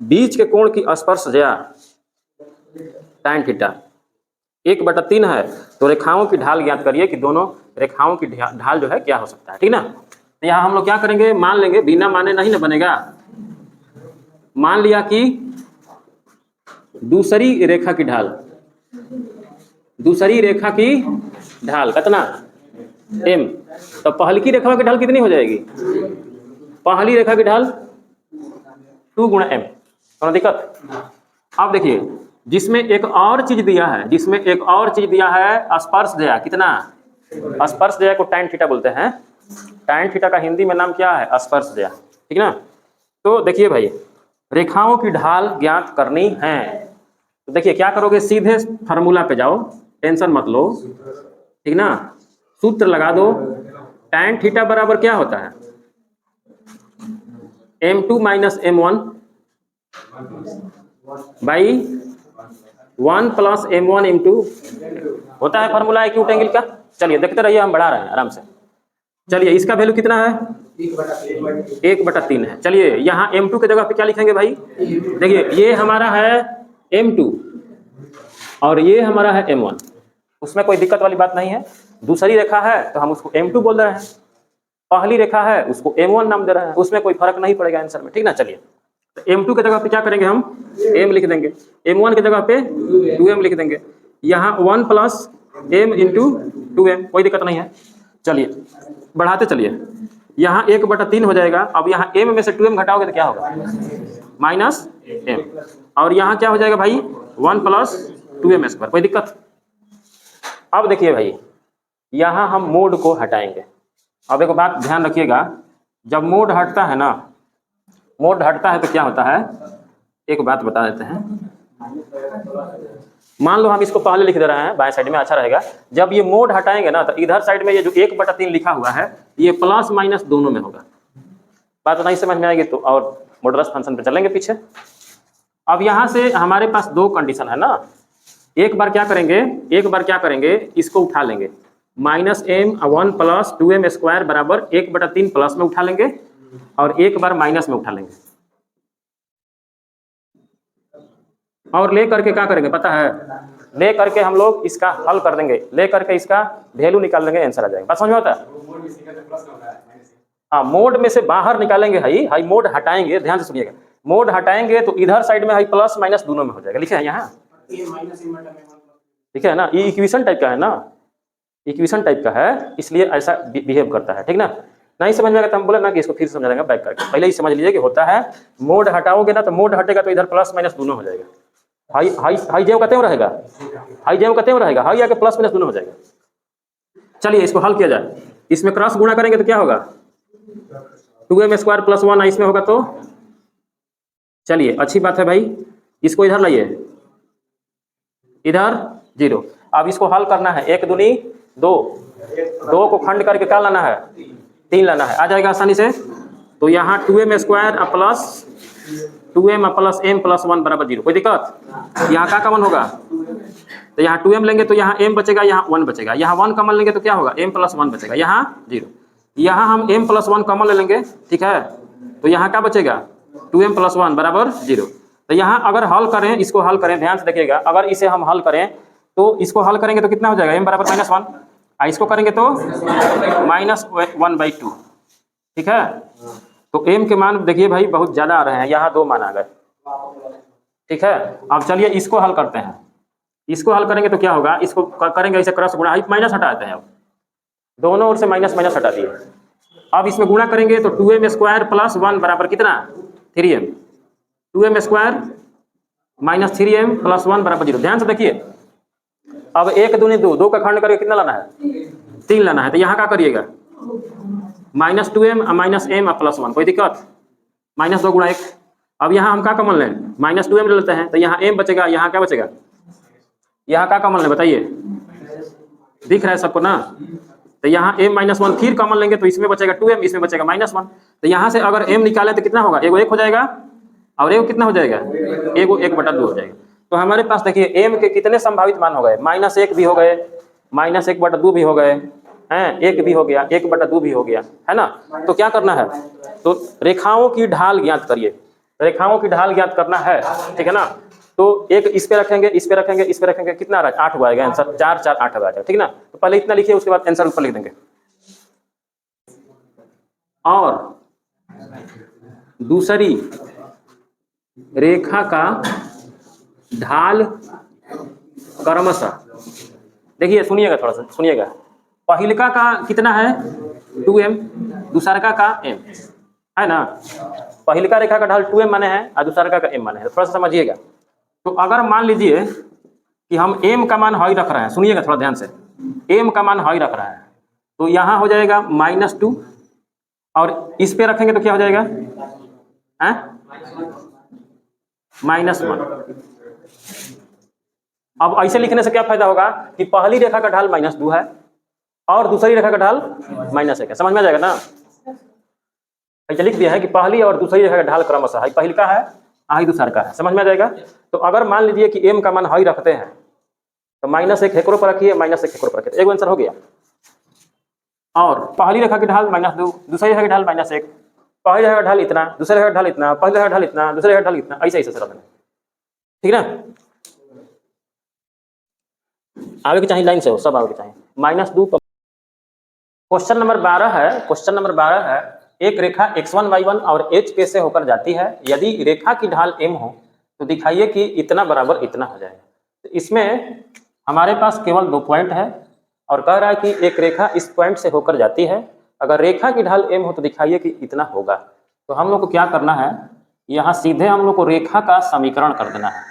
Speaker 1: बीच के कोण की स्पर्शज्या tan थीटा 1/3 है तो रेखाओं की ढाल ज्ञात करिए कि दोनों रेखाओं की ढाल जो है क्या हो सकता है, ठीक ना। तो यहाँ हम लोग क्या करेंगे, मान लेंगे, बिना माने नहीं ना बनेगा। मान लिया कि दूसरी रेखा की ढाल, दूसरी रेखा की ढाल कितना m, तो पहली की रेखा की ढाल कितनी हो जाएगी, पहली रेखा की ढाल 2 गुणा m, कोई दिक्कत। अब देखिए जिसमें एक और चीज दिया है, जिसमें एक और चीज दिया है स्पर्शज्या, कितना, स्पर्शज्या को tan थीटा बोलते हैं, tan थीटा का हिंदी में नाम क्या है, स्पर्शज्या, ठीक ना। तो देखिए भाई रेखाओं की ढाल ज्ञात करनी है, तो देखिए क्या करोगे, सीधे फार्मूला पे जाओ, टेंशन मत लो, ठीक ना। सूत्र लगा दो, tan थीटा बराबर क्या होता है, m2 minus m1 by 1 plus m1 m2 होता है फार्मूला एक्यूट एंगल का। चलिए देखते रहिए, हम बढ़ा रहे हैं आराम से। चलिए इसका वैल्यू कितना है, 1/3 है। चलिए यहाँ m2 के जगह पे क्या लिखेंगे भाई, देखिए ये हमारा है m2 और ये हमारा है m1, उसमें कोई दिक्कत वाली बात नहीं है। दूसरी रेखा है तो हम उसको m2 बोल रहे हैं, पहली रेखा है उसको m1 नाम दे रहे हैं, उसमें कोई फर्क नहीं पड़ेगा आंसर में, ठीक ना। चलिए तो m2 के जगह पे क्या करेंगे, हम m लिख देंगे, m1 के जगह पे 2m लिख देंगे, यहाँ 1 प्लस m इंटू 2m, कोई दिक्कत नहीं है। चलिए बढ़ाते चलिए, यहाँ 1/3 हो जाएगा। अब यहाँ m में से 2m घटाओगे तो क्या होगा, माइनस m, और यहाँ क्या हो जाएगा भाई 1 प्लस 2m स्क्वायर, कोई दिक्कत। अब देखिए भाई यहाँ हम मोड को हटाएंगे। अब एक बात ध्यान रखिएगा, जब मोड हटता है ना, मोड हटता है तो क्या होता है, एक बात बता देते हैं। मान लो हम इसको पहले लिख दे रहे हैं बाएं साइड में, अच्छा रहेगा। जब ये मोड हटाएंगे ना तो इधर साइड में ये जो 1/3 लिखा हुआ है ये प्लस माइनस दोनों में होगा। बात नहीं समझ में आएगी तो और मॉडुलस फंक्शन पे चलेंगे पीछे। अब यहाँ से हमारे पास दो कंडीशन है ना, एक बार क्या करेंगे, इसको उठा लेंगे, minus m 1 plus 2m square बराबर 1/3 प्लस में उठा लेंगे और एक बार माइनस में उठा लेंगे, और ले करके क्या करेंगे पता है, ले करके हम लोग इसका हल कर देंगे, ले करके इसका वैल्यू निकाल देंगे, आंसर आ जाएगा। बात समझ में आता है। हाँ मोड में से बाहर निकालेंगे, हाई मोड हटाएंगे, ध्यान से सुनिएगा, मोड हटाएंगे तो इधर साइड में हाई प्लस माइनस दोनों में हो जाएगा, लिखे है यहाँ, ठीक है ना। ये इक्वेशन टाइप का है ना, इक्वेशन टाइप का है, इसलिए ऐसा बिहेव करता है, ठीक ना। नहीं समझ में आएगा तो हम बोले ना कि इसको फिर समझा देंगे बैक करके, पहले ही समझ लीजिए कि होता है मोड हटाओगे ना तो मोड हटेगा तो इधर प्लस माइनस दोनों हो जाएगा, हाई जेव कहते रहेगा, हाई जेव कहते रहेगा, हाई आके प्लस माइनस दोनों हो जाएगा। चलिए इसको हल किया जाए, इसमें क्रॉस गुणा करेंगे तो क्या होगा, 2m स्क्वायर प्लस 1 इसमें होगा, तो चलिए अच्छी बात है भाई, इसको इधर लाइए, इधर 0। अब इसको हल करना है, 1 दूनी 2, 2 को खंड करके क्या लाना है, 3 लाना है, आ जाएगा आसानी से। तो यहाँ 2m square plus 2m plus m plus 1 बराबर 0, कोई दिक्कत। यहाँ का कॉमन होगा तो यहाँ 2m लेंगे तो यहाँ m बचेगा, यहाँ 1 बचेगा, यहाँ 1 कॉमन लेंगे तो क्या होगा, m प्लस 1 बचेगा, यहाँ 0। यहाँ हम m प्लस 1 कॉमन ले लेंगे, ठीक है, तो यहाँ क्या बचेगा, 2m प्लस 1 बराबर 0। तो यहाँ अगर हल करें, इसको हल करें, ध्यान से देखिएगा, अगर इसे हम हल करें तो इसको हल करेंगे तो कितना हो जाएगा, m बराबर -1, इसको करेंगे तो -1/2, ठीक है। तो m के मान देखिए भाई बहुत ज़्यादा आ रहे हैं, यहाँ 2 मान आ गए, ठीक है। अब चलिए इसको हल करते हैं। इसको हल करेंगे तो क्या होगा, इसको करेंगे ऐसे क्रॉस गुणा, माइनस हटा देते हैं, अब दोनों ओर से माइनस माइनस हटा दिए। अब इसमें गुणा करेंगे तो 2m² + 1 बराबर कितना, 3m। 2m² - 3m + 1 बराबर 0। ध्यान से देखिए, अब 1 दूनी 2, 2 का खंड करके कितना लाना है, 3 लाना है। तो यहाँ क्या करिएगा, -2m -m +1, कोई दिक्कत, -2 × 1। अब यहाँ हम क्या कॉमन लें, -2m ले लेते हैं, तो यहाँ m बचेगा, यहाँ क्या बचेगा, यहाँ क्या कॉमन लें बताइए, दिख रहा है सबको ना। तो यहाँ m - 1 फिर कॉमन लेंगे तो इसमें बचेगा 2m, इसमें बचेगा -1। तो यहाँ से अगर m निकालें तो कितना होगा, एगो 1 हो जाएगा और एगो कितना हो जाएगा, एगो 1/2 हो जाएगा। तो हमारे पास देखिए m के कितने संभावित मान हो गए, -1 भी हो गए, -1/2 भी हो गए हैं, 1 भी हो गया, 1/2 भी हो गया, है ना। तो क्या करना है, तो रेखाओं की ढाल ज्ञात करिए, रेखाओं की ढाल ज्ञात करना है, ठीक है ना। तो एक इस पे रखेंगे, इस पे रखेंगे, इस पे रखेंगे, कितना आ रहा है, 8 हो आएगा आंसर, 4 4 8 आ जाएगा, ठीक ना। तो पहले इतना लिखिए, उसके बाद आंसर ऊपर लिख देंगे। और दूसरी रेखा का ढाल क्रमशः, देखिए सुनिएगा, थोड़ा सा सुनिएगा। पहिलका का कितना है 2m, दूसरका का m है ना। पहिलका रेखा का ढाल 2m माने है और दूसरका का m माने है, थोड़ा सा समझिएगा। तो अगर मान लीजिए कि हम m का मान हाई रख रहे हैं, सुनिएगा थोड़ा ध्यान से, m का मान हाई रख रहे हैं, तो यहाँ हो जाएगा -2 और इस पे रखेंगे तो क्या हो जाएगा, -1। अब ऐसे लिखने से क्या फायदा होगा कि पहली रेखा का ढाल -2 है और दूसरी रेखा का ढाल -1 है, समझ में आ जाएगा ना। ऐसे लिख दिया है कि पहली और दूसरी रेखा का ढाल क्रमशः है, पहली का है आई दूसरा का है, समझ में आ जाएगा। तो अगर मान लीजिए कि m का मान हाई रखते हैं तो -1 हेकड़ों पर रखिए, -1 हेकड़ों पर रखिए, एक आंसर हो गया। और पहली रेखा की ढाल -2, दूसरी रेखा की ढाल -1, पहली रेखा का ढाल इतना, दूसरी रेखा का ढाल इतना, पहली रेखा का ढाल इतना, दूसरी रेखा का ढाल इतना, ऐसे ऐसे रखना, ठीक ना। आगे की चाहिए लाइन से हो, सब आगे की चाहिए। -2 क्वेश्चन नंबर 12 है, क्वेश्चन नंबर 12 है, एक रेखा x1 y1 और h पे से होकर जाती है, यदि रेखा की ढाल m हो तो दिखाइए कि इतना बराबर इतना हो जाएगा। तो इसमें हमारे पास केवल 2 पॉइंट है और कह रहा है कि एक रेखा इस पॉइंट से होकर जाती है, अगर रेखा की ढाल m हो तो दिखाइए कि इतना होगा। तो हम लोग को क्या करना है, यहाँ सीधे हम लोग को रेखा का समीकरण कर देना है।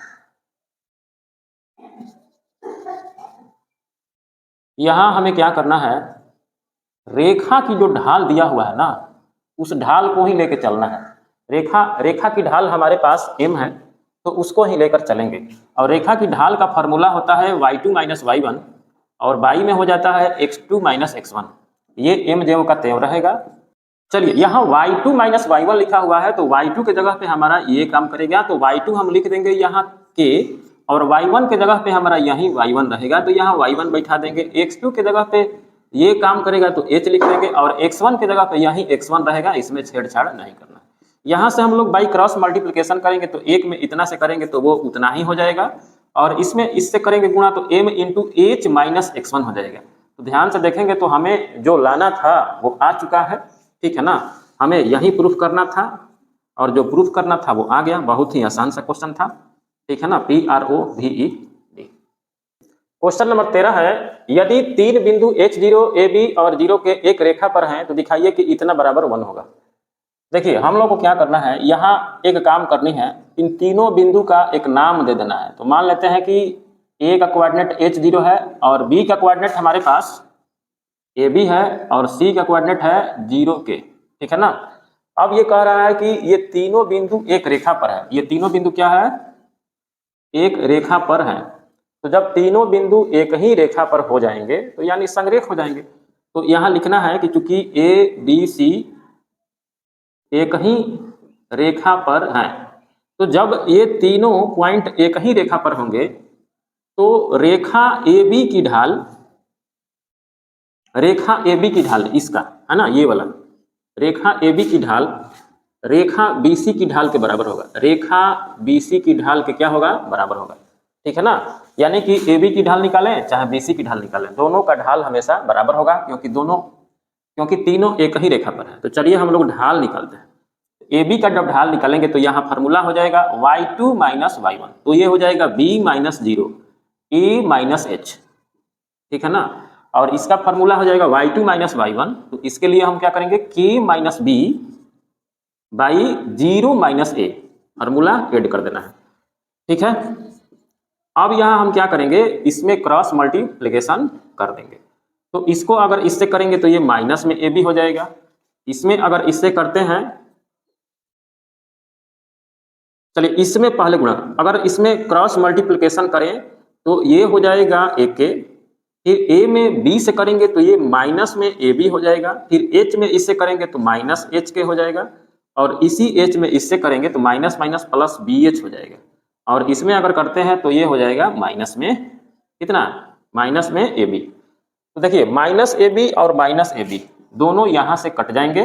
Speaker 1: यहाँ हमें क्या करना है, रेखा की जो ढाल दिया हुआ है ना, उस ढाल को ही लेकर चलना है। रेखा की ढाल हमारे पास m है तो उसको ही लेकर चलेंगे। और रेखा की ढाल का फॉर्मूला होता है y2 - y1 और y में हो जाता है x2 - x1, ये m ज्यों का त्यों रहेगा। चलिए यहाँ y2 - y1 लिखा हुआ है तो y2 के जगह पे हमारा ये काम करेगा, तो y2 हम लिख देंगे यहाँ के, और y1 के जगह पे हमारा यही y1 रहेगा, तो यहाँ y1 बैठा देंगे। x2 के जगह पे ये काम करेगा तो h लिख देंगे, और x1 के जगह पे यही x1 रहेगा, इसमें छेड़छाड़ नहीं करना। यहाँ से हम लोग बाई क्रॉस मल्टीप्लिकेशन करेंगे तो एक में इतना से करेंगे तो वो उतना ही हो जाएगा, और इसमें इससे करेंगे गुणा तो m × h - x1 हो जाएगा। तो ध्यान से देखेंगे तो हमें जो लाना था वो आ चुका है, ठीक है ना। हमें यही प्रूफ करना था और जो प्रूफ करना था वो आ गया, बहुत ही आसान सा क्वेश्चन था, ठीक है ना। PROVED। क्वेश्चन नंबर 13 है, यदि 3 बिंदु H0, AB और 0 के एक रेखा पर हैं तो दिखाइए कि इतना बराबर 1 होगा। देखिए हम लोग को क्या करना है, यहाँ एक काम करनी है, इन तीनों बिंदु का एक नाम दे देना है। तो मान लेते हैं कि A का कोऑर्डिनेट H0 है और B का कोऑर्डिनेट हमारे पास AB है और C का कोऑर्डिनेट है 0K, ठीक है ना। अब ये कह रहा है कि ये तीनों बिंदु एक रेखा पर है, ये तीनों बिंदु क्या है, एक रेखा पर है। तो जब तीनों बिंदु एक ही रेखा पर हो जाएंगे तो यानी संरेख हो जाएंगे। तो यहाँ लिखना है कि चूंकि ABC एक ही रेखा पर हैं, तो जब ये तीनों पॉइंट एक ही रेखा पर होंगे तो रेखा AB की ढाल, रेखा AB की ढाल इसका है ना, ये वाला रेखा AB की ढाल रेखा BC की ढाल के बराबर होगा, रेखा BC की ढाल के क्या होगा, बराबर होगा। ठीक है ना। यानी कि ए बी की ढाल निकालें चाहे बी सी की ढाल निकालें, दोनों का ढाल हमेशा बराबर होगा, क्योंकि तीनों एक ही रेखा पर है। तो चलिए हम लोग ढाल निकालते हैं। ए बी का जब ढाल निकालेंगे तो यहाँ फार्मूला हो जाएगा y2 माइनस y1, तो ये हो जाएगा b minus 0 a minus h, ठीक है ना। और इसका फार्मूला हो जाएगा y2 माइनस y1, तो इसके लिए हम क्या करेंगे k minus b by 0 minus a, formula add कर देना है, ठीक है। अब यहाँ हम क्या करेंगे, इसमें क्रॉस मल्टीप्लिकेशन कर देंगे। तो इसको अगर इससे करेंगे तो ये माइनस में ए बी हो जाएगा, इसमें अगर इससे करते हैं, चलिए इसमें पहले गुणा, अगर इसमें क्रॉस मल्टीप्लिकेशन करें तो ये हो जाएगा ए के, फिर ए में बी से करेंगे तो ये माइनस में ए बी हो जाएगा, फिर एच में इससे करेंगे तो माइनस एच के हो जाएगा, और इसी एच में इससे करेंगे तो minus minus plus B H हो जाएगा, और इसमें अगर करते हैं तो ये हो जाएगा माइनस में कितना, माइनस में ए बी। तो देखिए माइनस ए बी और माइनस ए बी दोनों यहाँ से कट जाएंगे।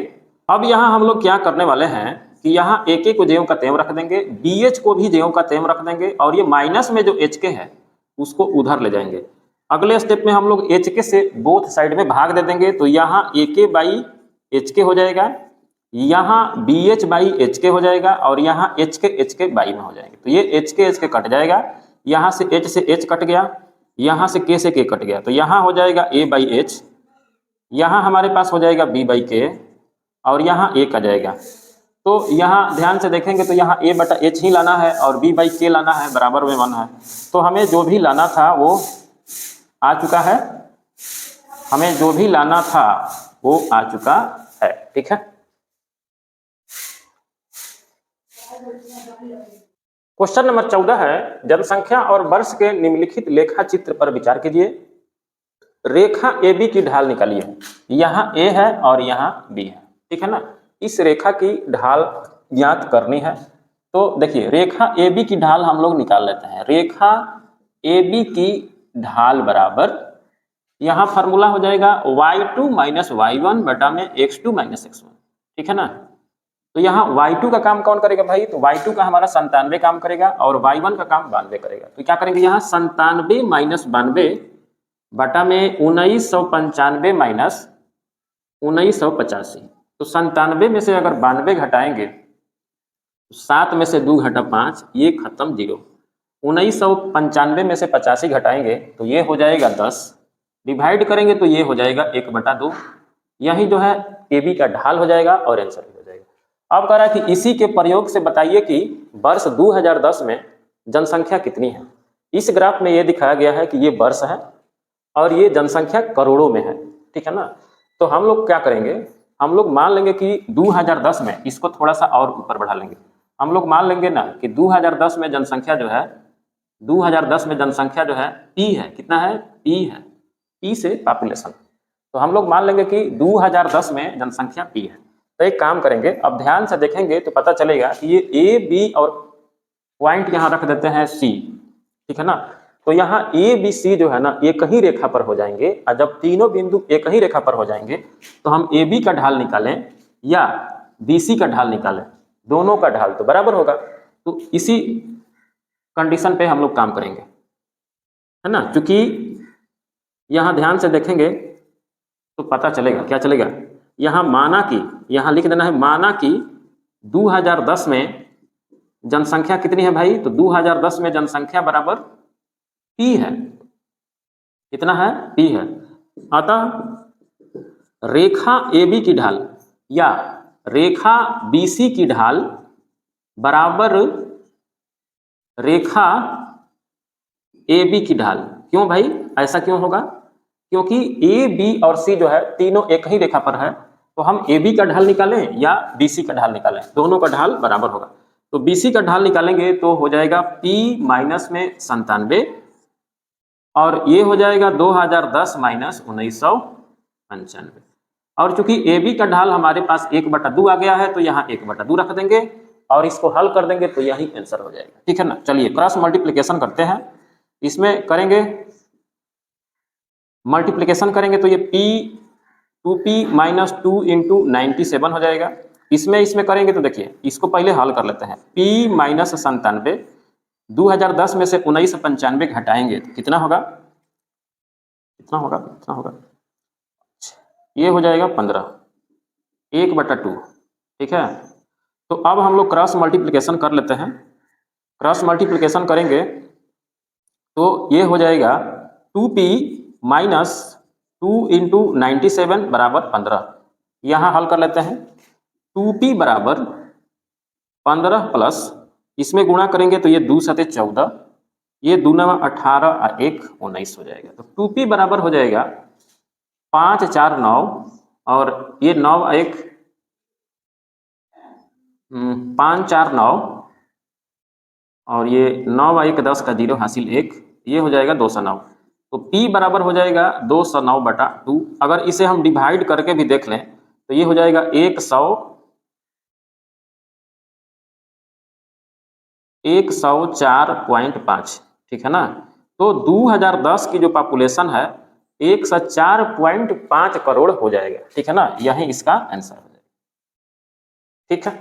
Speaker 1: अब यहाँ हम लोग क्या करने वाले हैं कि यहाँ ए के को ज्यों का त्यों रख देंगे, बी एच को भी ज्यों का त्यों रख देंगे, और ये माइनस में जो एच के है उसको उधर ले जाएंगे। अगले स्टेप में हम लोग एच के से बोथ साइड में भाग दे देंगे, तो यहाँ ए के बाई एच के हो जाएगा, यहाँ बी एच बाई एच के हो जाएगा, और यहाँ एच के बाई में हो जाएंगे। तो ये एच के कट जाएगा, यहाँ से एच कट गया, यहाँ से के कट गया, तो यहाँ हो जाएगा ए बाई एच, यहाँ हमारे पास हो जाएगा बी बाई के, और यहाँ ए का जाएगा। तो यहाँ ध्यान से देखेंगे तो यहाँ ए बटा एच ही लाना है और बी बाई के लाना है, बराबर में 1 है। तो हमें जो भी लाना था वो आ चुका है, हमें जो भी लाना था वो आ चुका है, ठीक है। क्वेश्चन नंबर 14 है, जनसंख्या और वर्ष के निम्नलिखित लेखा चित्र पर विचार कीजिए। रेखा ए बी की ढाल निकालिए, यहाँ ए है और यहाँ बी है, ठीक है ना। इस रेखा की ढाल ज्ञात करनी है। तो देखिए रेखा ए बी की ढाल हम लोग निकाल लेते हैं। रेखा ए बी की ढाल बराबर, यहाँ फार्मूला हो जाएगा y2 माइनस y1 बटा में x2 माइनस x1, ठीक है ना। तो यहाँ y2 का काम कौन करेगा भाई, तो y2 का हमारा 97 काम करेगा और y1 का काम 92 करेगा। तो क्या करेंगे, यहाँ 97 माइनस 92 बटा में 1995 माइनस 1985। तो 97 में से अगर 92 घटाएंगे तो 7 में से 2 घटा 5, ये खत्म 0। 1995 में से 85 घटाएंगे तो ये हो जाएगा 10, डिवाइड करेंगे तो ये हो जाएगा 1/2। यही जो है ए बी का ढाल हो जाएगा और आंसर भी हो जाएगा। अब कह रहा है कि इसी के प्रयोग से बताइए कि वर्ष 2010 में जनसंख्या कितनी है। इस ग्राफ में ये दिखाया गया है कि ये वर्ष है और ये जनसंख्या करोड़ों में है, ठीक है ना। तो हम लोग क्या करेंगे, हम लोग मान लेंगे कि 2010 में, इसको थोड़ा सा और ऊपर बढ़ा लेंगे, हम लोग मान लेंगे ना कि 2010 में जनसंख्या जो है, 2010 में जनसंख्या जो है पी है, कितना है, पी है, पी से पॉपुलेशन। तो हम लोग मान लेंगे कि 2010 में जनसंख्या पी है। तो एक काम करेंगे, अब ध्यान से देखेंगे तो पता चलेगा कि ये ए बी और पॉइंट यहाँ रख देते हैं सी, ठीक है ना। तो यहाँ ए बी सी जो है ना एक ही रेखा पर हो जाएंगे, और जब तीनों बिंदु एक ही रेखा पर हो जाएंगे तो हम ए बी का ढाल निकालें या बी सी का ढाल निकालें, दोनों का ढाल तो बराबर होगा। तो इसी कंडीशन पे हम लोग काम करेंगे, है ना। क्योंकि यहाँ ध्यान से देखेंगे तो पता चलेगा, क्या चलेगा, यहाँ माना कि, यहाँ लिख देना है माना कि 2010 में जनसंख्या कितनी है भाई, तो 2010 में जनसंख्या बराबर पी है, कितना है, पी है। अतः रेखा ए बी की ढाल या रेखा बी सी की ढाल बराबर रेखा ए बी की ढाल। क्यों भाई, ऐसा क्यों होगा, क्योंकि ए बी और सी जो है तीनों एक ही रेखा पर है। तो हम ए बी का ढाल निकालें या बी सी का ढाल निकालें, दोनों का ढाल बराबर होगा। तो बी सी का ढाल निकालेंगे तो हो जाएगा पी माइनस में 97 और ये हो जाएगा 2010 माइनस 1995। और चूंकि ए बी का ढाल हमारे पास 1/2 आ गया है तो यहाँ 1/2 रख देंगे और इसको हल कर देंगे तो यही आंसर हो जाएगा, ठीक है ना। चलिए क्रॉस मल्टीप्लिकेशन करते हैं, इसमें करेंगे मल्टीप्लिकेशन करेंगे तो ये p 2p माइनस 2 इंटू 97 हो जाएगा। इसमें करेंगे तो देखिए इसको पहले हल कर लेते हैं, p माइनस 97 2010 में से 1995 घटाएंगे तो कितना होगा, कितना होगा, कितना होगा, ये हो जाएगा 15, 1/2। ठीक है, तो अब हम लोग क्रॉस मल्टीप्लिकेशन कर लेते हैं। क्रॉस मल्टीप्लिकेशन करेंगे तो ये हो जाएगा 2p माइनस 2 इंटू 97 बराबर 15। यहाँ हल कर लेते हैं। 2p बराबर 15 प्लस इसमें गुणा करेंगे तो ये 2 सते 14, ये 2 9 18 और 1 19 हो जाएगा। तो 2p बराबर हो जाएगा 5 4 9 और ये 9 1 5 4 9 और ये 9 1 10 का 0 हासिल 1, ये हो जाएगा 209। तो p बराबर हो जाएगा 209/2। अगर इसे हम डिवाइड करके भी देख लें तो ये हो जाएगा 104.5। ठीक है ना। तो 2010 की जो पॉपुलेशन है 104.5 करोड़ हो जाएगा। ठीक है ना, यही इसका आंसर हो जाएगा। ठीक है।